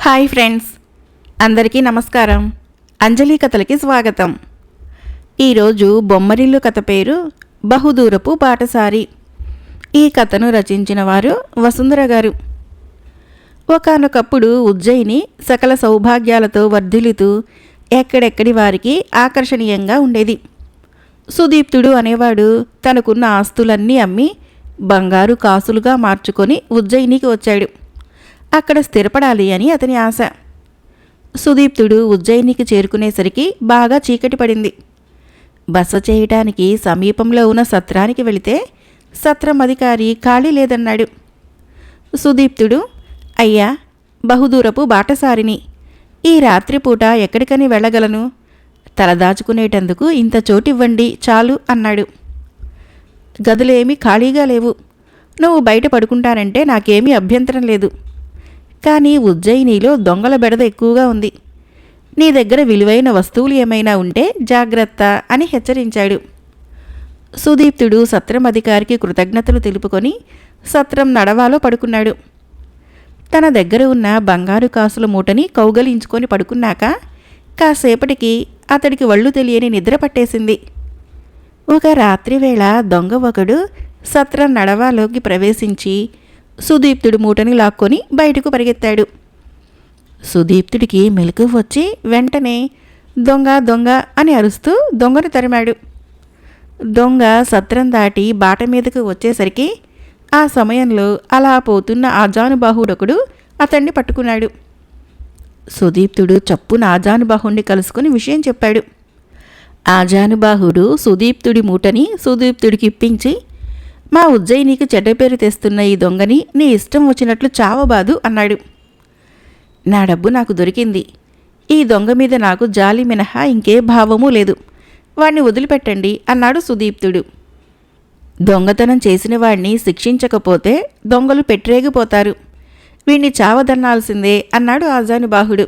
Hi friends, అందరికీ నమస్కారం. అంజలి కథలకి స్వాగతం. ఈరోజు బొమ్మరిల్లు కథ పేరు బహుదూరపు బాటసారి. ఈ కథను రచించిన వారు వసుంధర గారు. ఒకానొకప్పుడు ఉజ్జయిని సకల సౌభాగ్యాలతో వర్ధిల్లుతూ ఎక్కడెక్కడి వారికి ఆకర్షణీయంగా ఉండేది. సుదీప్తుడు అనేవాడు తనకున్న ఆస్తులన్నీ అమ్మి బంగారు కాసులుగా మార్చుకొని ఉజ్జయినికి వచ్చాడు. అక్కడ స్థిరపడాలి అని అతని ఆశ. సుదీప్తుడు ఉజ్జయినికి చేరుకునేసరికి బాగా చీకటి పడింది. బస చేయటానికి సమీపంలో ఉన్న సత్రానికి వెళితే సత్రం అధికారి ఖాళీ లేదన్నాడు. సుదీప్తుడు, అయ్యా, బహుదూరపు బాటసారిని, ఈ రాత్రిపూట ఎక్కడికని వెళ్ళగలను? తలదాచుకునేటందుకు ఇంత చోటివ్వండి చాలు అన్నాడు. గదులేమీ ఖాళీగా లేవు. నువ్వు బయట పడుకుంటానంటే నాకేమీ అభ్యంతరం లేదు. కానీ ఉజ్జయినిలో దొంగల బెడద ఎక్కువగా ఉంది. నీ దగ్గర విలువైన వస్తువులు ఏమైనా ఉంటే జాగ్రత్త అని హెచ్చరించాడు. సుదీప్తుడు సత్రం అధికారికి కృతజ్ఞతలు తెలుపుకొని సత్రం నడవాలో పడుకున్నాడు. తన దగ్గర ఉన్న బంగారు కాసుల మూటని కౌగలించుకొని పడుకున్నాక కాసేపటికి అతడికి వళ్ళు తెలియని నిద్ర పట్టేసింది. ఒక రాత్రివేళ దొంగ ఒకడు సత్రం నడవాలోకి ప్రవేశించి సుదీప్తుడి మూటని లాక్కొని బయటకు పరిగెత్తాడు. సుదీప్తుడికి మెలకువ వచ్చి వెంటనే దొంగ దొంగ అని అరుస్తూ దొంగను తరిమాడు. దొంగ సత్రం దాటి బాట మీదకు వచ్చేసరికి ఆ సమయంలో అలా పోతున్న ఆజానుబాహుడొకడు అతన్ని పట్టుకున్నాడు. సుదీప్తుడు చప్పున ఆజానుబాహుణ్ణి కలుసుకుని విషయం చెప్పాడు. ఆజానుబాహుడు సుదీప్తుడి మూటని సుదీప్తుడికి ఇప్పించి, మా ఉజ్జయినికి చెడ్డ పేరు తెస్తున్న ఈ దొంగని నీ ఇష్టం వచ్చినట్లు చావబాదు అన్నాడు. నా డబ్బు నాకు దొరికింది. ఈ దొంగ మీద నాకు జాలి మినహా ఇంకే భావమూ లేదు. వాణ్ణి వదిలిపెట్టండి అన్నాడు సుదీప్తుడు. దొంగతనం చేసిన వాణ్ణి శిక్షించకపోతే దొంగలు పెట్టరేగిపోతారు. వీణ్ణి చావదన్నాల్సిందే అన్నాడు ఆజానుబాహుడు.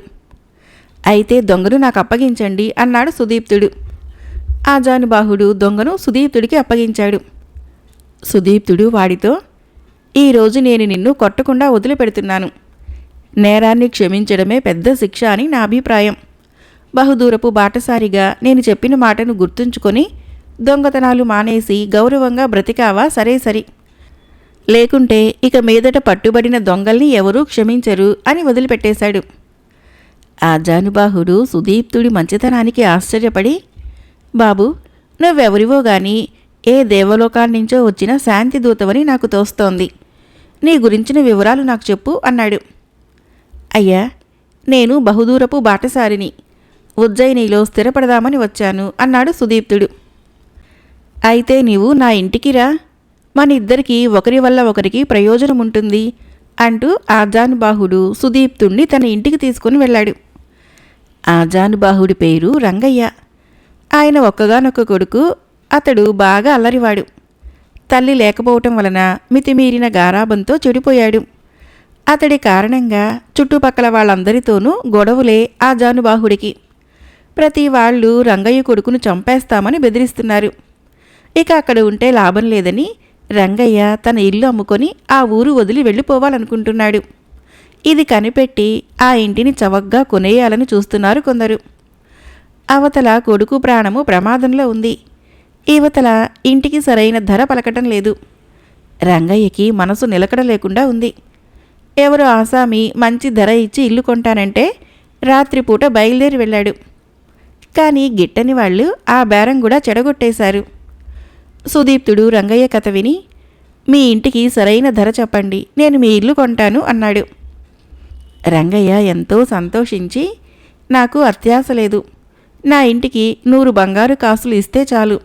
అయితే దొంగను నాకు అప్పగించండి అన్నాడు సుదీప్తుడు. ఆజానుబాహుడు దొంగను సుదీప్తుడికి అప్పగించాడు. సుదీప్తుడు వాడితో, ఈరోజు నేను నిన్ను కొట్టకుండా వదిలిపెడుతున్నాను. నేరాన్ని క్షమించడమే పెద్ద శిక్ష అని నా అభిప్రాయం. బహుదూరపు బాటసారిగా నేను చెప్పిన మాటను గుర్తుంచుకొని దొంగతనాలు మానేసి గౌరవంగా బ్రతికావా సరే సరి. లేకుంటే ఇక మీదట పట్టుబడిన దొంగల్ని ఎవరూ క్షమించరు అని వదిలిపెట్టేశాడు. ఆజానుబాహుడు సుదీప్తుడి మంచితనానికి ఆశ్చర్యపడి, బాబు, నువ్వెవరివో గాని ఏ దేవలోకాన్నించో వచ్చిన శాంతి దూతవని నాకు తోస్తోంది. నీ గురించిన వివరాలు నాకు చెప్పు అన్నాడు. అయ్యా, నేను బహుదూరపు బాటసారిని. ఉజ్జయినిలో స్థిరపడదామని వచ్చాను అన్నాడు సుదీప్తుడు. అయితే నీవు నా ఇంటికి రా, మన ఇద్దరికీ ఒకరి వల్ల ఒకరికి ప్రయోజనం ఉంటుంది అంటూ ఆజానుబాహుడు సుదీప్తుణ్ణి తన ఇంటికి తీసుకుని వెళ్ళాడు. ఆజానుబాహుడి పేరు రంగయ్య. ఆయన ఒక్కగానొక్క కొడుకు. అతడు బాగా అల్లరివాడు. తల్లి లేకపోవటం వలన మితిమీరిన గారాబంతో చెడిపోయాడు. అతడి కారణంగా చుట్టుపక్కల వాళ్ళందరితోనూ గొడవలే ఆజానుబాహుడికి. ప్రతి వాళ్ళు రంగయ్య కొడుకును చంపేస్తామని బెదిరిస్తున్నారు. ఇక అక్కడ ఉంటే లాభం లేదని రంగయ్య తన ఇల్లు అమ్ముకొని ఆ ఊరు వదిలి వెళ్ళిపోవాలనుకుంటున్నాడు. ఇది కనిపెట్టి ఆ ఇంటిని చవగ్గా కొనేయాలని చూస్తున్నారు కొందరు. అవతల కొడుకు ప్రాణము ప్రమాదంలో ఉంది. ఇవతల ఇంటికి సరైన ధర పలకటం లేదు. రంగయ్యకి మనసు నిలకడ లేకుండా ఉంది. ఎవరో ఆసామి మంచి ధర ఇచ్చి ఇల్లు కొంటానంటే రాత్రిపూట బయలుదేరి వెళ్ళాడు. కానీ గిట్టని వాళ్ళు ఆ బేరం కూడా చెడగొట్టేశారు. సుదీప్తుడు రంగయ్య కథ విని, మీ ఇంటికి సరైన ధర చెప్పండి, నేను మీ ఇల్లు కొంటాను అన్నాడు. రంగయ్య ఎంతో సంతోషించి, నాకు అత్యాశ లేదు. నా ఇంటికి 100 బంగారు కాసులు ఇస్తే చాలు.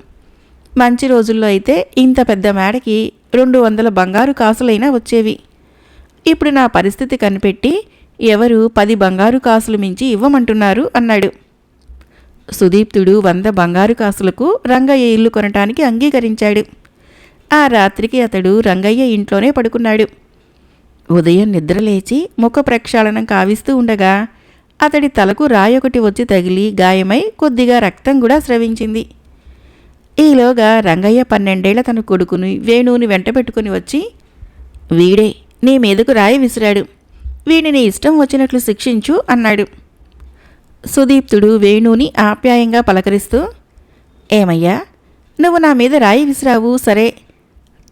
మంచి రోజుల్లో అయితే ఇంత పెద్ద మేడకి 200 బంగారు కాసులైనా వచ్చేవి. ఇప్పుడు నా పరిస్థితి కనిపెట్టి ఎవరు 10 బంగారు కాసులు మించి ఇవ్వమంటున్నారు అన్నాడు. సుదీప్తుడు 100 బంగారు కాసులకు రంగయ్య ఇల్లు కొనటానికి అంగీకరించాడు. ఆ రాత్రికి అతడు రంగయ్య ఇంట్లోనే పడుకున్నాడు. ఉదయం నిద్రలేచి ముఖ ప్రక్షాళనం కావిస్తూ ఉండగా అతడి తలకు రాయొకటి వచ్చి తగిలి గాయమై కొద్దిగా రక్తం కూడా స్రవించింది. ఈలోగా రంగయ్య 12 ఏళ్ల తన కొడుకుని వేణువుని వెంట పెట్టుకుని వచ్చి, వీడే నీ మీదకు రాయి విసిరాడు. వీడిని ఇష్టం వచ్చినట్లు శిక్షించు అన్నాడు. సుదీప్తుడు వేణుని ఆప్యాయంగా పలకరిస్తూ, ఏమయ్యా, నువ్వు నా మీద రాయి విసిరావు సరే,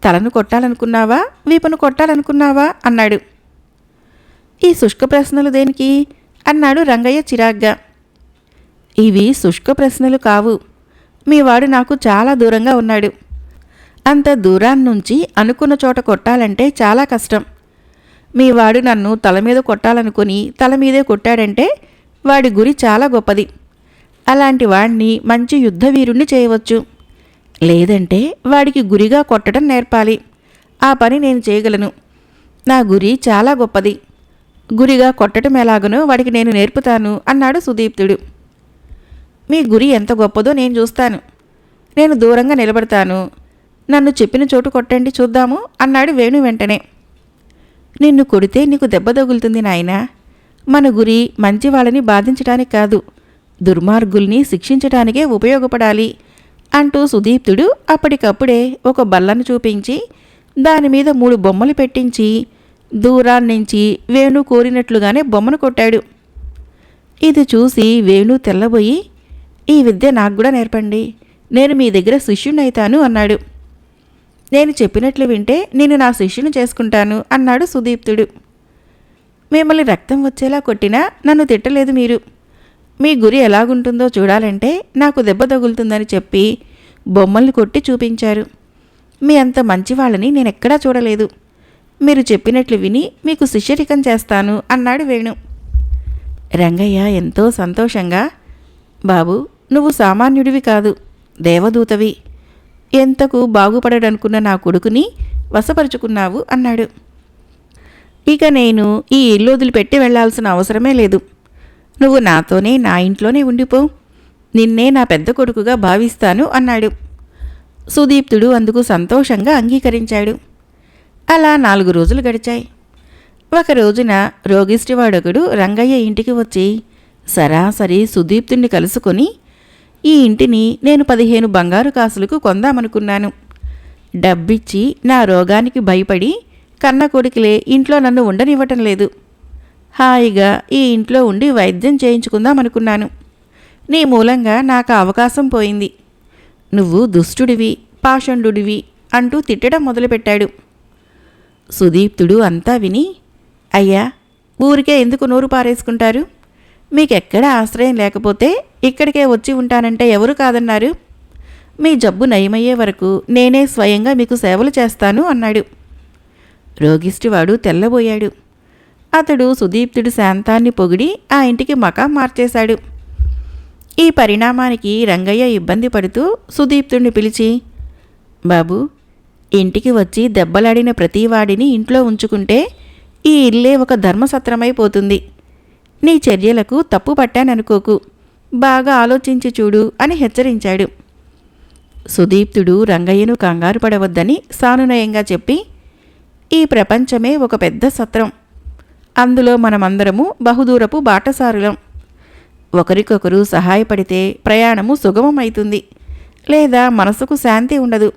తలను కొట్టాలనుకున్నావా వీపును కొట్టాలనుకున్నావా అన్నాడు. ఈ శుష్క ప్రశ్నలు దేనికి అన్నాడు రంగయ్య చిరాగ్గా. ఇవి శుష్క ప్రశ్నలు కావు. మీవాడు నాకు చాలా దూరంగా ఉన్నాడు. అంత దూరాన్నుంచి అనుకున్న చోట కొట్టాలంటే చాలా కష్టం. మీవాడు నన్ను తల మీద కొట్టాలనుకుని తల మీదే కొట్టాడంటే వాడి గురి చాలా గొప్పది. అలాంటి వాడిని మంచి యుద్ధవీరుణ్ణి చేయవచ్చు. లేదంటే వాడికి గురిగా కొట్టడం నేర్పాలి. ఆ పని నేను చేయగలను. నా గురి చాలా గొప్పది. గురిగా కొట్టడం ఎలాగనో వాడికి నేను నేర్పుతాను అన్నాడు సుదీప్తుడు. మీ గురి ఎంత గొప్పదో నేను చూస్తాను. నేను దూరంగా నిలబడతాను. నన్ను చెప్పిన చోటు కొట్టండి చూద్దాము అన్నాడు వేణు వెంటనే. నిన్ను కొడితే నీకు దెబ్బ తగులుతుంది నాయనా. మన గురి మంచి వాళ్ళని బాధించడానికి కాదు, దుర్మార్గుల్ని శిక్షించడానికే ఉపయోగపడాలి అంటూ సుదీప్తుడు అప్పటికప్పుడే ఒక బల్లను చూపించి దానిమీద 3 బొమ్మలు పెట్టించి దూరాన్నించి వేణు కోరినట్లుగానే బొమ్మను కొట్టాడు. ఇది చూసి వేణు తెల్లబోయి, ఈ విద్య నాకు కూడా నేర్పండి, నేను మీ దగ్గర శిష్యునైతాను అన్నాడు. నేను చెప్పినట్లు వింటే నేను నా శిష్యుని చేసుకుంటాను అన్నాడు సుదీప్తుడు. మిమ్మల్ని రక్తం వచ్చేలా కొట్టినా నన్ను తిట్టలేదు మీరు. మీ గురి ఎలాగుంటుందో చూడాలంటే నాకు దెబ్బ తగులుతుందని చెప్పి బొమ్మల్ని కొట్టి చూపించారు. మీ అంత మంచివాళ్ళని నేనెక్కడా చూడలేదు. మీరు చెప్పినట్లు విని మీకు శిష్యరికం చేస్తాను అన్నాడు వేణు. రంగయ్య ఎంతో సంతోషంగా, బాబు, నువ్వు సామాన్యుడివి కాదు, దేవదూతవి. ఎంతకు బాగుపడడనుకున్న నా కొడుకుని వశపరుచుకున్నావు అన్నాడు. ఇక నేను ఈ ఇల్లు వదిలిపెట్టి వెళ్లాల్సిన అవసరమే లేదు. నువ్వు నాతోనే నా ఇంట్లోనే ఉండిపో. నిన్నే నా పెద్ద కొడుకుగా భావిస్తాను అన్నాడు. సుదీప్తుడు అందుకు సంతోషంగా అంగీకరించాడు. అలా 4 రోజులు గడిచాయి. ఒక రోజున రోగిష్టివాడొకడు రంగయ్య ఇంటికి వచ్చి సరాసరి సుదీప్తుణ్ణి కలుసుకొని, ఈ ఇంటిని నేను 15 బంగారు కాసులకు కొందామనుకున్నాను. డబ్బిచ్చి నా రోగానికి భయపడి కన్న కొడుకులే ఇంట్లో నన్ను ఉండనివ్వటం లేదు. హాయిగా ఈ ఇంట్లో ఉండి వైద్యం చేయించుకుందామనుకున్నాను. నీ మూలంగా నాకు అవకాశం పోయింది. నువ్వు దుష్టుడివి, పాషండుడివి అంటూ తిట్టడం మొదలుపెట్టాడు. సుదీప్తుడు అంతా విని, అయ్యా, ఊరికే ఎందుకు నోరు పారేసుకుంటారు? మీకెక్కడ ఆశ్రయం లేకపోతే ఇక్కడికే వచ్చి ఉంటానంటే ఎవరు కాదన్నారు? మీ జబ్బు నయమయ్యే వరకు నేనే స్వయంగా మీకు సేవలు చేస్తాను అన్నాడు. రోగిష్టివాడు తెల్లబోయాడు. అతడు సుదీప్తుడి శాంతాన్ని పొగిడి ఆ ఇంటికి మకాం మార్చేశాడు. ఈ పరిణామానికి రంగయ్య ఇబ్బంది పడుతూ సుదీప్తుడిని పిలిచి, బాబు, ఇంటికి వచ్చి దెబ్బలాడిన ప్రతివాడిని ఇంట్లో ఉంచుకుంటే ఈ ఇల్లే ఒక ధర్మసత్రమైపోతుంది. నీ చర్యలకు తప్పు పట్టాననుకోకు, బాగా ఆలోచించి చూడు అని హెచ్చరించాడు. సుదీప్తుడు రంగయ్యను కంగారు పడవద్దని సానునయంగా చెప్పి, ఈ ప్రపంచమే ఒక పెద్ద సత్రం. అందులో మనమందరము బహుదూరపు బాటసారులం. ఒకరికొకరు సహాయపడితే ప్రయాణము సుగమమైతుంది, లేదా మనసుకు శాంతి ఉండదు.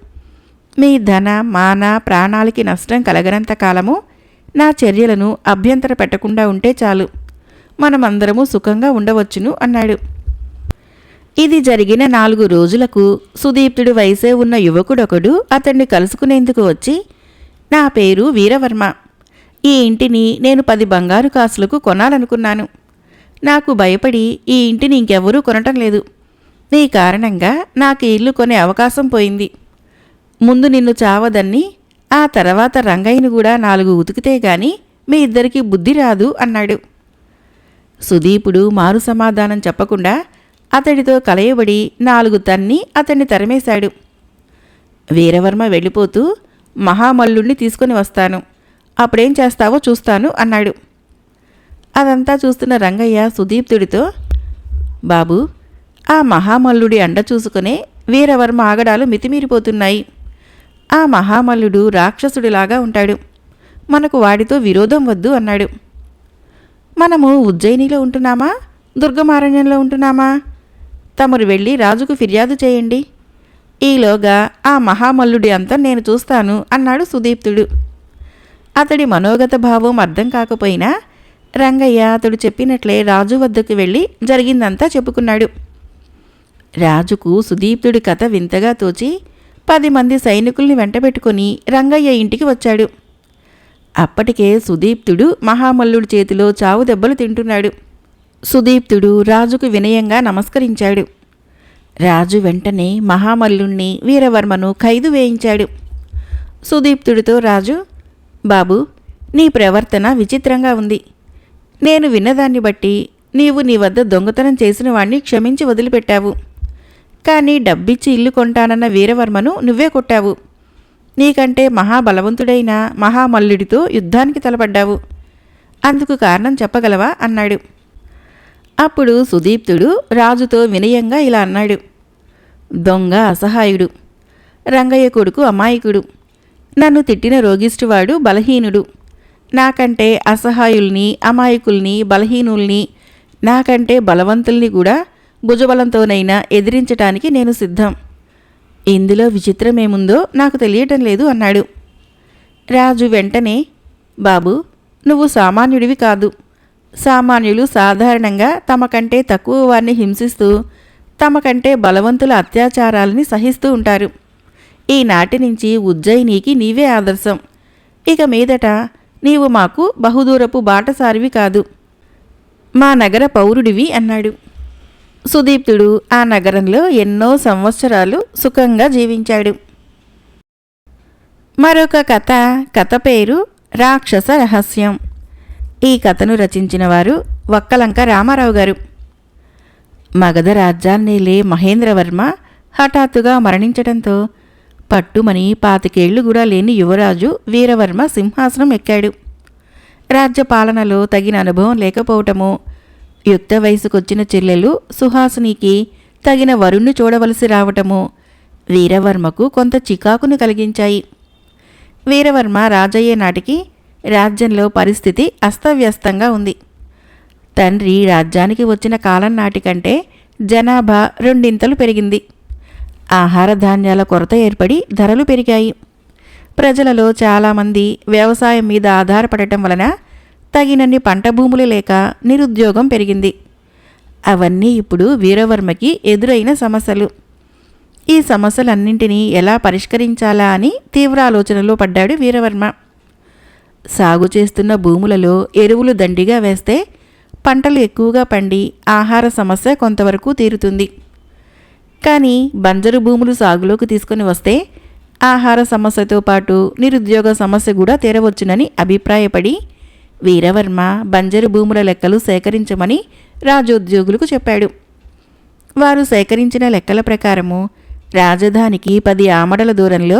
మీ ధన మాన ప్రాణాలకి నష్టం కలగనంత కాలము నా చర్యలను అభ్యంతర పెట్టకుండా ఉంటే చాలు, మనమందరము సుఖంగా ఉండవచ్చును అన్నాడు. ఇది జరిగిన 4 రోజులకు సుదీప్తుడి వయసే ఉన్న యువకుడొకడు అతన్ని కలుసుకునేందుకు వచ్చి, నా పేరు వీరవర్మ. ఈ ఇంటిని నేను 10 బంగారు కాసులకు కొనాలనుకున్నాను. నాకు భయపడి ఈ ఇంటిని ఇంకెవరూ కొనటం లేదు. నీ కారణంగా నాకు ఇల్లు కొనే అవకాశం పోయింది. ముందు నిన్ను చావదన్ని, ఆ తర్వాత రంగయ్యను కూడా 4 ఉతికితే గాని మీ ఇద్దరికీ బుద్ధి రాదు అన్నాడు. సుదీపుడు మారు సమాధానం చెప్పకుండా అతడితో కలయబడి 4 తన్ని అతన్ని తరిమేశాడు. వీరవర్మ వెళ్ళిపోతూ, మహామల్లుణ్ణి తీసుకుని వస్తాను, అప్పుడేం చేస్తావో చూస్తాను అన్నాడు. అదంతా చూస్తున్న రంగయ్య సుదీప్తుడితో, బాబు, ఆ మహామల్లుడి అండ చూసుకునే వీరవర్మ ఆగడాలు మితిమీరిపోతున్నాయి. ఆ మహామల్లుడు రాక్షసుడిలాగా ఉంటాడు. మనకు వాడితో విరోధం వద్దు అన్నాడు. మనము ఉజ్జయినిలో ఉంటున్నామా, దుర్గమారణ్యంలో ఉంటున్నామా? తమరు వెళ్ళి రాజుకు ఫిర్యాదు చేయండి. ఈలోగా ఆ మహామల్లుడి అంతం నేను చూస్తాను అన్నాడు సుదీప్తుడు. అతడి మనోగత భావం అర్థం కాకపోయినా రంగయ్య అతడు చెప్పినట్లే రాజు వద్దకు వెళ్ళి జరిగిందంతా చెప్పుకున్నాడు. రాజుకు సుదీప్తుడి కథ వింతగా తోచి 10 మంది సైనికుల్ని వెంటబెట్టుకుని రంగయ్య ఇంటికి వచ్చాడు. అప్పటికే సుదీప్తుడు మహామల్లుడి చేతిలో చావు దెబ్బలు తింటున్నాడు. సుదీప్తుడు రాజుకు వినయంగా నమస్కరించాడు. రాజు వెంటనే మహామల్లుణ్ణి వీరవర్మను ఖైదు వేయించాడు. సుదీప్తుడితో రాజు, బాబు, నీ ప్రవర్తన విచిత్రంగా ఉంది. నేను విన్నదాన్ని బట్టి నీవు నీ వద్ద దొంగతనం చేసిన వాణ్ణి క్షమించి వదిలిపెట్టావు. కానీ డబ్బిచ్చి ఇల్లు కొంటానన్న వీరవర్మను నువ్వే కొట్టావు. నీకంటే మహాబలవంతుడైన మహామల్లుడితో యుద్ధానికి తలపడ్డావు. అందుకు కారణం చెప్పగలవా అన్నాడు. అప్పుడు సుదీప్తుడు రాజుతో వినయంగా ఇలా అన్నాడు. దొంగ అసహాయుడు, రంగయ్య కొడుకు అమాయకుడు, నన్ను తిట్టిన రోగిష్టివాడు బలహీనుడు. నాకంటే అసహాయుల్ని, అమాయకుల్ని, బలహీనుల్ని, నాకంటే బలవంతుల్ని కూడా భుజబలంతోనైనా ఎదిరించటానికి నేను సిద్ధం. ఇందులో విచిత్రమేముందో నాకు తెలియటం లేదు అన్నాడు. రాజు వెంటనే, బాబు, నువ్వు సామాన్యుడివి కాదు. సామాన్యులు సాధారణంగా తమ కంటే తక్కువ వారిని హింసిస్తూ తమ కంటే బలవంతుల అత్యాచారాలని సహిస్తూ ఉంటారు. ఈనాటి నుంచి ఉజ్జయినికి నీవే ఆదర్శం. ఇక మీదట నీవు మాకు బహుదూరపు బాటసారివి కాదు, మా నగర పౌరుడివి అన్నాడు. సుదీప్తుడు ఆ నగరంలో ఎన్నో సంవత్సరాలు సుఖంగా జీవించాడు. మరొక కథ పేరు రాక్షస రహస్యం. ఈ కథను రచించిన వారు వక్కలంక రామారావు గారు. మగధ రాజ్యాన్నేలే మహేంద్రవర్మ హఠాత్తుగా మరణించడంతో పట్టుమని 25 ఏళ్లు కూడా లేని యువరాజు వీరవర్మ సింహాసనం ఎక్కాడు. రాజ్యపాలనలో తగిన అనుభవం లేకపోవటము, యుక్త వయసుకొచ్చిన చెల్లెలు సుహాసినికి తగిన వరుణ్ణి చూడవలసి రావటము వీరవర్మకు కొంత చికాకును కలిగించాయి. వీరవర్మ రాజయ్యే నాటికి రాజ్యంలో పరిస్థితి అస్తవ్యస్తంగా ఉంది. తండ్రి రాజ్యానికి వచ్చిన కాలం నాటికంటే జనాభా 2 పెరిగింది. ఆహార ధాన్యాల కొరత ఏర్పడి ధరలు పెరిగాయి. ప్రజలలో చాలామంది వ్యవసాయం మీద ఆధారపడటం వలన తగినన్ని పంట భూములు లేక నిరుద్యోగం పెరిగింది. అవన్నీ ఇప్పుడు వీరవర్మకి ఎదురైన సమస్యలు. ఈ సమస్యలన్నింటినీ ఎలా పరిష్కరించాలా అని తీవ్ర ఆలోచనలో పడ్డాడు వీరవర్మ. సాగు చేస్తున్న భూములలో ఎరువులు దండిగా వేస్తే పంటలు ఎక్కువగా పండి ఆహార సమస్య కొంతవరకు తీరుతుంది. కానీ బంజరు భూములు సాగులోకి తీసుకుని వస్తే ఆహార సమస్యతో పాటు నిరుద్యోగ సమస్య కూడా తీరవచ్చునని అభిప్రాయపడి వీరవర్మ బంజరు భూముల లెక్కలు సేకరించమని రాజోద్యోగులకు చెప్పాడు. వారు సేకరించిన లెక్కల ప్రకారము రాజధానికి 10 ఆమడల దూరంలో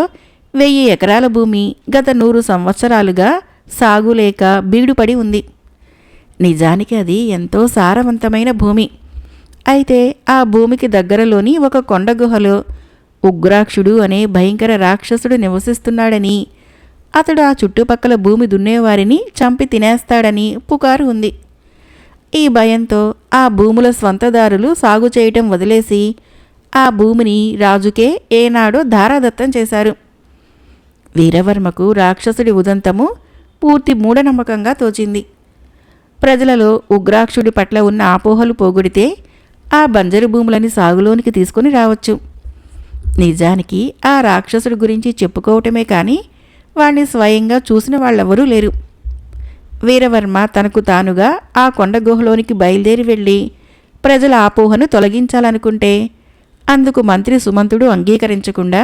1000 ఎకరాల భూమి గత 100 సంవత్సరాలుగా సాగులేక బీడుపడి ఉంది. నిజానికి అది ఎంతో సారవంతమైన భూమి. అయితే ఆ భూమికి దగ్గరలోని ఒక కొండ గుహలో ఉగ్రాక్షుడు అనే భయంకర రాక్షసుడు నివసిస్తున్నాడని, అతడు ఆ చుట్టుపక్కల భూమి దున్నేవారిని చంపి తినేస్తాడని పుకారు ఉంది. ఈ భయంతో ఆ భూముల స్వంతదారులు సాగు చేయటం వదిలేసి ఆ భూమిని రాజుకే ఏనాడో ధారాదత్తం చేశారు. వీరవర్మకు రాక్షసుడి ఉదంతము పూర్తి మూఢనమ్మకంగా తోచింది. ప్రజలలో ఉగ్రాక్షుడి పట్ల ఉన్న అపోహలు పోగొడితే ఆ బంజరు భూములని సాగులోనికి తీసుకుని రావచ్చు. నిజానికి ఆ రాక్షసుడి గురించి చెప్పుకోవటమే కానీ వాణ్ణి స్వయంగా చూసిన వాళ్ళెవరూ లేరు. వీరవర్మ తనకు తానుగా ఆ కొండ గుహలోనికి బయలుదేరి వెళ్ళి ప్రజల అపోహను తొలగించాలనుకుంటే అందుకు మంత్రి సుమంతుడు అంగీకరించకుండా,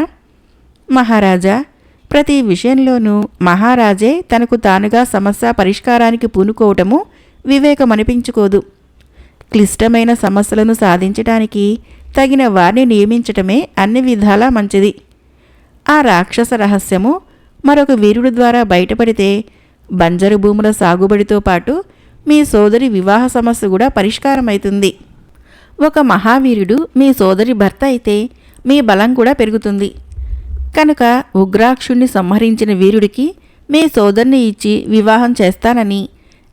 మహారాజా, ప్రతి విషయంలోనూ మహారాజే తనకు తానుగా సమస్య పరిష్కారానికి పూనుకోవటము వివేకమనిపించుకోదు. క్లిష్టమైన సమస్యలను సాధించటానికి తగిన వారిని నియమించటమే అన్ని విధాలా మంచిది. ఆ రాక్షస రహస్యము మరొక వీరుడి ద్వారా బయటపడితే బంజరు భూముల సాగుబడితో పాటు మీ సోదరి వివాహ సమస్య కూడా పరిష్కారమవుతుంది. ఒక మహావీరుడు మీ సోదరి భర్త అయితే మీ బలం కూడా పెరుగుతుంది. కనుక ఉగ్రాక్షుణ్ణి సంహరించిన వీరుడికి మీ సోదరిని ఇచ్చి వివాహం చేస్తానని,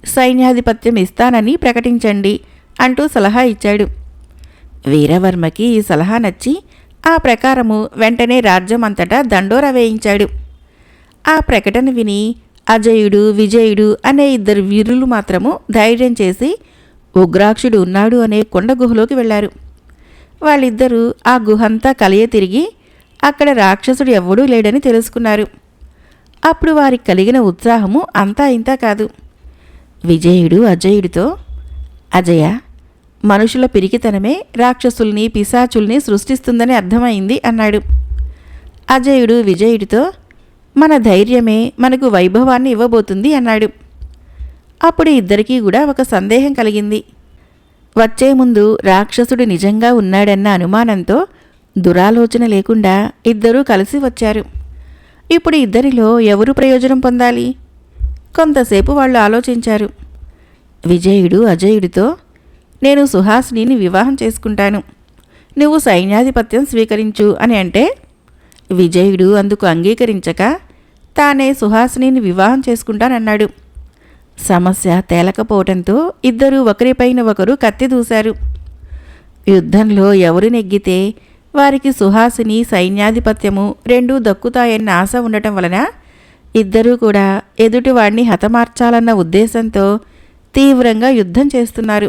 సైన్యాధిపత్యం ఇస్తానని ప్రకటించండి అంటూ సలహా ఇచ్చాడు. వీరవర్మకి ఈ సలహా నచ్చి ఆ ప్రకారము వెంటనే రాజ్యమంతటా దండోరా వేయించాడు. ఆ ప్రకటన విని అజయుడు విజయుడు అనే ఇద్దరు వీరులు మాత్రము ధైర్యం చేసి ఉగ్రాక్షుడు ఉన్నాడు అనే కొండ గుహలోకి వెళ్ళారు. వాళ్ళిద్దరూ ఆ గుహంతా కలియ తిరిగి అక్కడ రాక్షసుడు ఎవ్వడూ లేడని తెలుసుకున్నారు. అప్పుడు వారికి కలిగిన ఉత్సాహము అంతా ఇంతా కాదు. విజయుడు అజయుడితో, అజయ, మనుషుల పిరికితనమే రాక్షసుల్ని పిశాచుల్ని సృష్టిస్తుందని అర్థమైంది అన్నాడు. అజయుడు విజయుడితో, మన ధైర్యమే మనకు వైభవాన్ని ఇవ్వబోతుంది అన్నాడు. అప్పుడు ఇద్దరికీ కూడా ఒక సందేహం కలిగింది. వచ్చే ముందు రాక్షసుడు నిజంగా ఉన్నాడన్న అనుమానంతో దురాలోచన లేకుండా ఇద్దరూ కలిసి వచ్చారు. ఇప్పుడు ఇద్దరిలో ఎవరు ప్రయోజనం పొందాలి? కొంతసేపు వాళ్ళు ఆలోచించారు. విజయుడు అజయుడితో, నేను సుహాసినిని వివాహం చేసుకుంటాను, నువ్వు సైన్యాధిపత్యం స్వీకరించు అని అంటే, విజయుడు అందుకు అంగీకరించక తానే సుహాసినిని వివాహం చేసుకుంటానన్నాడు. సమస్య తేలకపోవడంతో ఇద్దరూ ఒకరిపైన ఒకరు కత్తి దూశారు. యుద్ధంలో ఎవరు నెగ్గితే వారికి సుహాసిని సైన్యాధిపత్యము రెండూ దక్కుతాయన్న ఆశ ఉండటం వలన ఇద్దరూ కూడా ఎదుటివాడిని హతమార్చాలన్న ఉద్దేశంతో తీవ్రంగా యుద్ధం చేస్తున్నారు.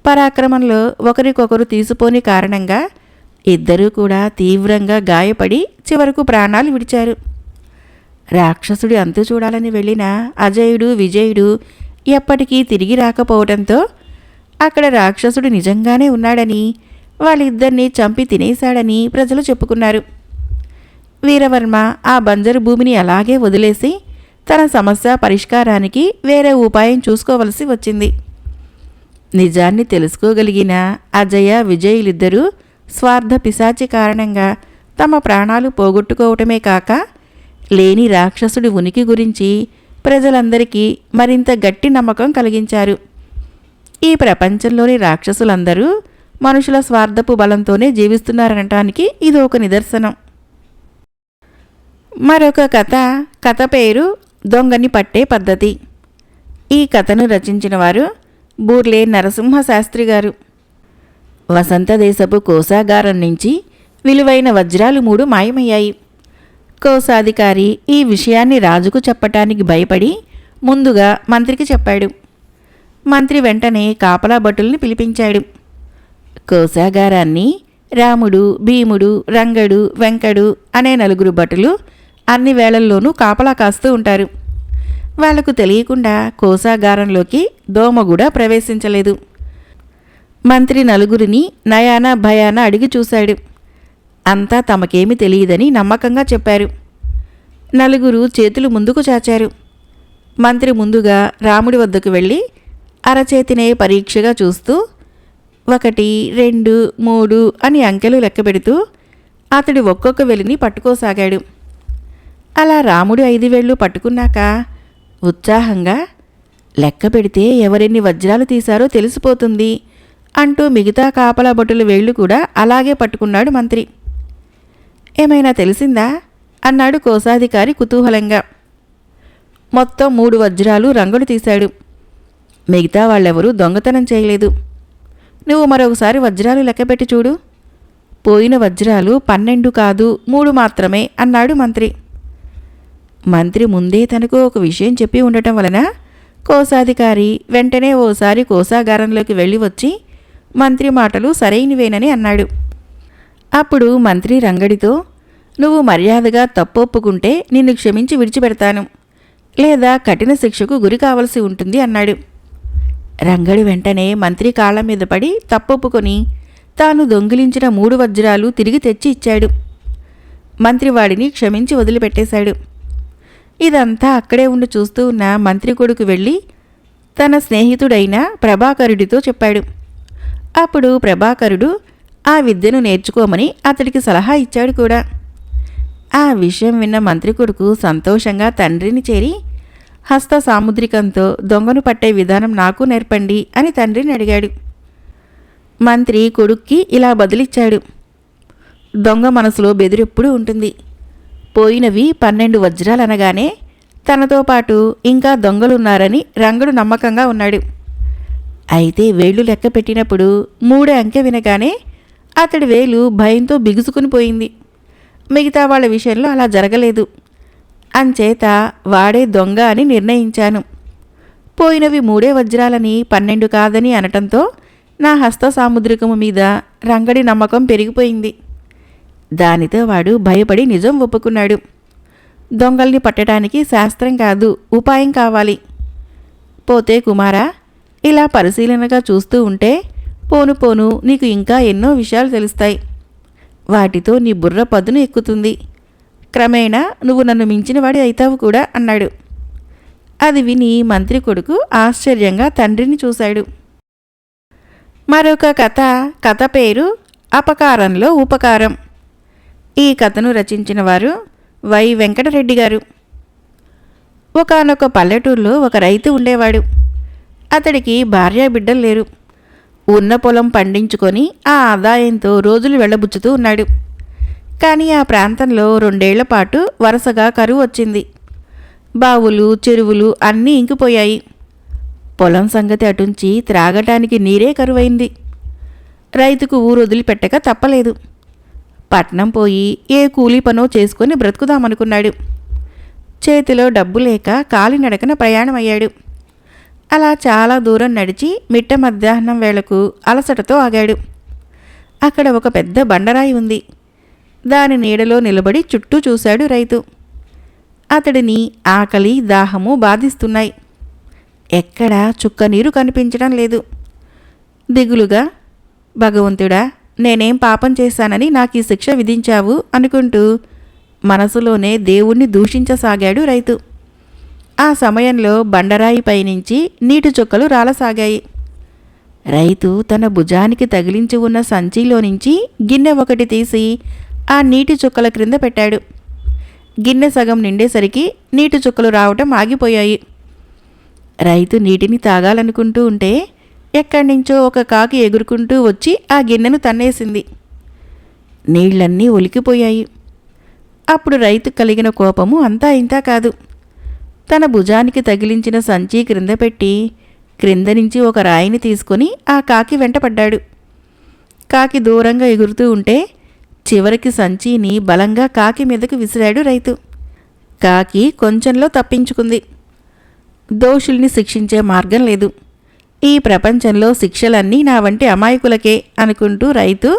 పరాక్రమంలో ఒకరికొకరు తీసిపోని కారణంగా ఇద్దరూ కూడా తీవ్రంగా గాయపడి చివరకు ప్రాణాలు విడిచారు. రాక్షసుడి అంతు చూడాలని వెళ్ళిన అజయుడు విజయుడు ఎప్పటికీ తిరిగి రాకపోవడంతో అక్కడ రాక్షసుడు నిజంగానే ఉన్నాడని, వాళ్ళిద్దరినీ చంపి తినేశాడని ప్రజలు చెప్పుకున్నారు. వీరవర్మ ఆ బంజరు భూమిని అలాగే వదిలేసి తన సమస్య పరిష్కారానికి వేరే ఉపాయం చూసుకోవలసి వచ్చింది. నిజాన్ని తెలుసుకోగలిగిన అజయ విజయులిద్దరూ స్వార్థ పిశాచి కారణంగా తమ ప్రాణాలు పోగొట్టుకోవటమే కాక లేని రాక్షసుడి ఉనికి గురించి ప్రజలందరికీ మరింత గట్టి నమ్మకం కలిగించారు. ఈ ప్రపంచంలోని రాక్షసులందరూ మనుషుల స్వార్థపు బలంతోనే జీవిస్తున్నారనటానికి ఇది ఒక నిదర్శనం. మరొక కథ పేరు దొంగని పట్టే పద్ధతి. ఈ కథను రచించిన వారు బూర్లే నరసింహశాస్త్రి గారు. వసంతదేశపు కోశాగారం నుంచి విలువైన వజ్రాలు 3 మాయమయ్యాయి. కోశాధికారి ఈ విషయాన్ని రాజుకు చెప్పటానికి భయపడి ముందుగా మంత్రికి చెప్పాడు. మంత్రి వెంటనే కాపలా భటుల్ని పిలిపించాడు. కోశాగారాన్ని రాముడు, భీముడు, రంగడు, వెంకడు అనే 4 భటులు అన్ని వేళల్లోనూ కాపలా కాస్తూ ఉంటారు. వాళ్లకు తెలియకుండా కోశాగారంలోకి దోమ కూడా ప్రవేశించలేదు. మంత్రి 4 నయాన భయాన అడిగి చూశాడు. అంతా తమకేమీ తెలియదని నమ్మకంగా చెప్పారు. 4 చేతులు ముందుకు చాచారు. మంత్రి ముందుగా రాముడి వద్దకు వెళ్ళి అరచేతినే పరీక్షగా చూస్తూ 1, 2, 3 అని అంకెలు లెక్క పెడుతూ అతడి ఒక్కొక్క వెలిని పట్టుకోసాగాడు. అలా రాముడు 5 వేళ్ళు పట్టుకున్నాక ఉత్సాహంగా, లెక్క పెడితే ఎవరెన్ని వజ్రాలు తీశారో తెలిసిపోతుంది అంటూ మిగతా కాపలా భటుల వేళ్లు కూడా అలాగే పట్టుకున్నాడు మంత్రి. ఏమైనా తెలిసిందా అన్నాడు కోశాధికారి కుతూహలంగా. మొత్తం 3 వజ్రాలు రంగులు తీశాడు. మిగతా వాళ్ళెవరూ దొంగతనం చేయలేదు. నువ్వు మరొకసారి వజ్రాలు లెక్కపెట్టి చూడు. పోయిన వజ్రాలు 12 కాదు 3 మాత్రమే అన్నాడు మంత్రి. మంత్రి ముందే తనకు ఒక విషయం చెప్పి ఉండటం వలన కోశాధికారి వెంటనే ఓసారి కోశాగారంలోకి వెళ్ళి వచ్చి మంత్రి మాటలు సరైనవేనని అన్నాడు. అప్పుడు మంత్రి రంగడితో, నువ్వు మర్యాదగా తప్పొప్పుకుంటే నిన్ను క్షమించి విడిచిపెడతాను, లేదా కఠిన శిక్షకు గురి కావలసి ఉంటుంది అన్నాడు. రంగడు వెంటనే మంత్రి కాళ్ల మీద పడి తప్పొప్పుకొని తాను దొంగిలించిన 3 వజ్రాలు తిరిగి తెచ్చి ఇచ్చాడు. మంత్రి వాడిని క్షమించి వదిలిపెట్టేశాడు. ఇదంతా అక్కడే ఉండి చూస్తూ ఉన్న మంత్రి కొడుకు వెళ్ళి తన స్నేహితుడైన ప్రభాకరుడితో చెప్పాడు. అప్పుడు ప్రభాకరుడు ఆ విద్యను నేర్చుకోమని అతడికి సలహా ఇచ్చాడు కూడా. ఆ విషయం విన్న మంత్రి కొడుకు సంతోషంగా తండ్రిని చేరి హస్త సాముద్రికంతో దొంగను పట్టే విధానం నాకు నేర్పండి అని తండ్రిని అడిగాడు. మంత్రి కొడుక్కి ఇలా బదిలిచ్చాడు. దొంగ మనసులో బెదిరెప్పుడూ ఉంటుంది. పోయినవి 12 వజ్రాలనగానే తనతో పాటు ఇంకా దొంగలున్నారని రంగడు నమ్మకంగా ఉన్నాడు. అయితే వేళ్లు లెక్క పెట్టినప్పుడు 3 అంకె వినగానే అతడి వేలు భయంతో బిగుసుకుని పోయింది. మిగతా వాళ్ళ విషయంలో అలా జరగలేదు. అంచేత వాడే దొంగ అని నిర్ణయించాను. పోయినవి 3 వజ్రాలని 12 కాదని అనటంతో నా హస్త సాముద్రికము మీద రంగడి నమ్మకం పెరిగిపోయింది. దానితో వాడు భయపడి నిజం ఒప్పుకున్నాడు. దొంగల్ని పట్టడానికి శాస్త్రం కాదు, ఉపాయం కావాలి. పోతే కుమారా, ఇలా పరిశీలనగా చూస్తూ ఉంటే పోను పోను నీకు ఇంకా ఎన్నో విషయాలు తెలుస్తాయి. వాటితో నీ బుర్ర పదును ఎక్కుతుంది. క్రమేణా నువ్వు నన్ను మించినవాడి అవుతావు కూడా అన్నాడు. అది విని మంత్రి కొడుకు ఆశ్చర్యంగా తండ్రిని చూశాడు. మరొక కథ పేరు అపకారంలో ఉపకారం. ఈ కథను రచించిన వారు వై వెంకటరెడ్డి గారు. ఒకానొక పల్లెటూరులో ఒక రైతు ఉండేవాడు. అతడికి భార్యాబిడ్డలు లేరు. ఉన్న పొలం పండించుకొని ఆ ఆదాయంతో రోజులు వెళ్ళబుచ్చుతూ ఉన్నాడు. కానీ ఆ ప్రాంతంలో 2 ఏళ్ల పాటు వరుసగా కరువు వచ్చింది. బావులు చెరువులు అన్నీ ఇంకిపోయాయి. పొలం సంగతి అటుంచి త్రాగటానికి నీరే కరువైంది. రైతుకు ఊరు వదిలిపెట్టక తప్పలేదు. పట్నం పోయి ఏ కూలీ పనో చేసుకొని బ్రతుకుదామనుకున్నాడు. చేతిలో డబ్బు లేక కాలినడకన ప్రయాణమయ్యాడు. అలా చాలా దూరం నడిచి మిట్ట మధ్యాహ్నం వేళకు అలసటతో ఆగాడు. అక్కడ ఒక పెద్ద బండరాయి ఉంది. దాని నీడలో నిలబడి చుట్టూ చూశాడు రైతు. అతడిని ఆకలి దాహము బాధిస్తున్నాయి. ఎక్కడా చుక్క నీరు కనిపించడం లేదు. దిగులుగా, భగవంతుడా, నేనేం పాపం చేశానని నాకు ఈ శిక్ష విధించావు అనుకుంటూ మనసులోనే దేవుణ్ణి దూషించసాగాడు రైతు. ఆ సమయంలో బండరాయి పైనుంచి నీటి చుక్కలు రాలసాగాయి. రైతు తన భుజానికి తగిలించి ఉన్న సంచిలో నుంచి గిన్నె ఒకటి తీసి ఆ నీటి చుక్కల క్రింద పెట్టాడు. గిన్నె సగం నిండేసరికి నీటి చుక్కలు రావటం ఆగిపోయాయి. రైతు నీటిని తాగాలనుకుంటూ ఉంటే ఎక్కడి నుంచో ఒక కాకి ఎగురుకుంటూ వచ్చి ఆ గిన్నెను తన్నేసింది. నీళ్లన్నీ ఒలికిపోయాయి. అప్పుడు రైతు కలిగిన కోపము అంతా ఇంతా కాదు. తన భుజానికి తగిలించిన సంచి క్రింద పెట్టి క్రింద నుంచి ఒక రాయిని తీసుకొని ఆ కాకి వెంటపడ్డాడు. కాకి దూరంగా ఎగురుతూ ఉంటే చివరికి సంచిని బలంగా కాకి మీదకు విసిరాడు రైతు. కాకి కొంచెంలో తప్పించుకుంది. దోషుల్ని శిక్షించే మార్గం లేదు. ఈ ప్రపంచంలో శిక్షలన్నీ నా వంటి అమాయకులకే అనుకుంటూ రైతు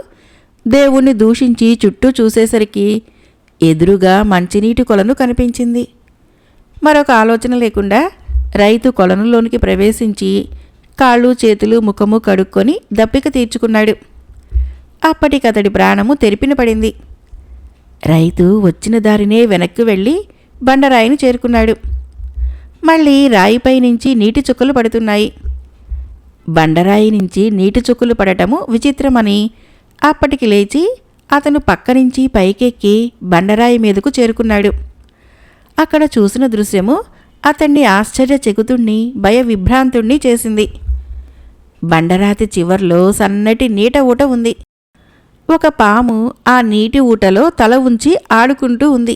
దేవుణ్ణి దూషించి చుట్టూ చూసేసరికి ఎదురుగా మంచినీటి కొలను కనిపించింది. మరొక ఆలోచన లేకుండా రైతు కొలనులోనికి ప్రవేశించి కాళ్ళు చేతులు ముఖము కడుక్కొని దప్పిక తీర్చుకున్నాడు. అప్పటికతడి ప్రాణము తెరిపిన పడింది. రైతు వచ్చిన దారినే వెనక్కి వెళ్ళి బండరాయిని చేరుకున్నాడు. మళ్ళీ రాయిపై నుంచి నీటి చుక్కలు పడుతున్నాయి. బండరాయి నుంచి నీటి చుక్కలు పడటము విచిత్రమని అప్పటికి లేచి అతను పక్క నుంచి పైకెక్కి బండరాయి మీదకు చేరుకున్నాడు. అక్కడ చూసిన దృశ్యము అతన్ని ఆశ్చర్యచకితుణ్ణి భయ విభ్రాంతుణ్ణి చేసింది. బండరాతి చివర్లో సన్నటి నీట ఊట ఉంది. ఒక పాము ఆ నీటి ఊటలో తల ఉంచి ఆడుకుంటూ ఉంది.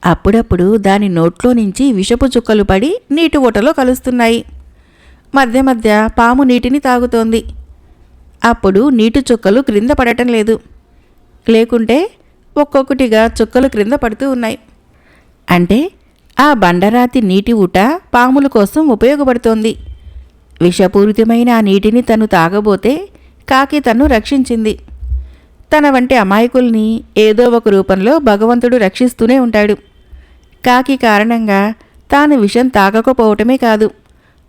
అప్పుడప్పుడు దాని నోట్లో నుంచి విషపు చుక్కలు పడి నీటి ఊటలో కలుస్తున్నాయి. మధ్య మధ్య పాము నీటిని తాగుతోంది. అప్పుడు నీటి చుక్కలు క్రింద పడటం లేదు. లేకుంటే ఒక్కొక్కటిగా చుక్కలు క్రింద పడుతూ ఉన్నాయి. అంటే ఆ బండరాతి నీటి ఊట పాముల కోసం ఉపయోగపడుతోంది. విషపూరితమైన ఆ నీటిని తను తాగబోతే కాకి తన్ను రక్షించింది. తన వంటి అమాయకుల్ని ఏదో ఒక రూపంలో భగవంతుడు రక్షిస్తూనే ఉంటాడు. కాకి కారణంగా తాను విషం తాగకపోవటమే కాదు,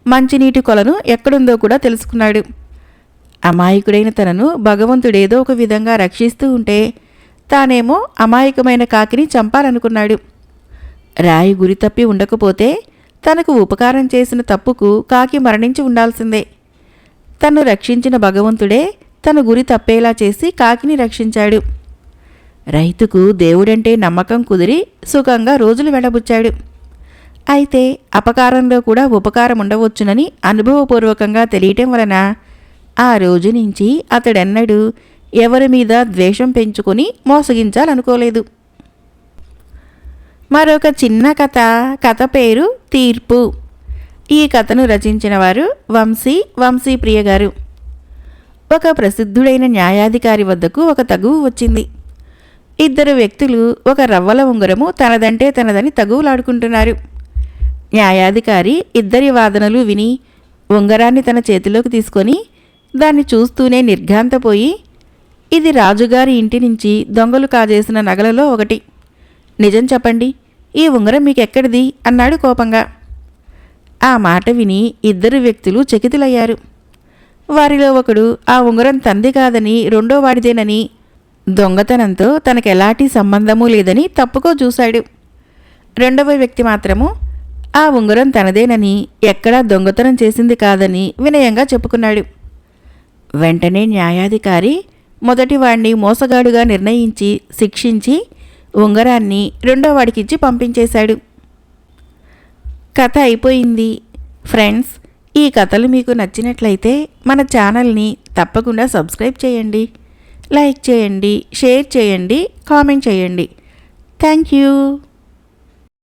మంచినీటి కొలను ఎక్కడుందో కూడా తెలుసుకున్నాడు. అమాయకుడైన తనను భగవంతుడేదో ఒక విధంగా రక్షిస్తూ ఉంటే తానేమో అమాయకమైన కాకిని చంపాలనుకున్నాడు. రాయి గురి తప్పి ఉండకపోతే తనకు ఉపకారం చేసిన తప్పుకు కాకి మరణించి ఉండాల్సిందే. తన్ను రక్షించిన భగవంతుడే తన గురి తప్పేలా చేసి కాకిని రక్షించాడు. రైతుకు దేవుడంటే నమ్మకం కుదిరి సుఖంగా రోజులు వెళ్ళబుచ్చాడు. అయితే అపకారంలో కూడా ఉపకారం ఉండవచ్చునని అనుభవపూర్వకంగా తెలియటం వలన ఆ రోజు నుంచి అతడెన్నడూ ఎవరి మీద ద్వేషం పెంచుకొని మోసగించాలనుకోలేదు. మరొక చిన్న కథ పేరు తీర్పు. ఈ కథను రచించిన వారు వంశీప్రియ గారు. ఒక ప్రసిద్ధుడైన న్యాయాధికారి వద్దకు ఒక తగువు వచ్చింది. ఇద్దరు వ్యక్తులు ఒక రవ్వల ఉంగరము తనదంటే తనదని తగువులాడుకుంటున్నారు. న్యాయాధికారి ఇద్దరి వాదనలు విని ఉంగరాన్ని తన చేతిలోకి తీసుకొని దాన్ని చూస్తూనే నిర్ఘాంతపోయి, ఇది రాజుగారి ఇంటి నుంచి దొంగలు కాజేసిన నగలలో ఒకటి. నిజం చెప్పండి, ఈ ఉంగరం మీకెక్కడిది అన్నాడు కోపంగా. ఆ మాట విని ఇద్దరు వ్యక్తులు చకితులయ్యారు. వారిలో ఒకడు ఆ ఉంగరం తంది కాదని, రెండో వాడిదేనని, దొంగతనంతో తనకెలాంటి సంబంధమూ లేదని తప్పుకో చూశాడు. రెండవ వ్యక్తి మాత్రము ఆ ఉంగరం తనదేనని, ఎక్కడా దొంగతనం చేసింది కాదని వినయంగా చెప్పుకున్నాడు. వెంటనే న్యాయాధికారి మొదటివాడిని మోసగాడుగా నిర్ణయించి శిక్షించి ఉంగరాన్ని రెండోవాడికిచ్చి పంపించేశాడు. కథ అయిపోయింది. ఫ్రెండ్స్, ఈ కథలు మీకు నచ్చినట్లయితే మన ఛానల్ని తప్పకుండా సబ్స్క్రైబ్ చేయండి, లైక్ చేయండి, షేర్ చేయండి, కామెంట్ చేయండి. Thank you.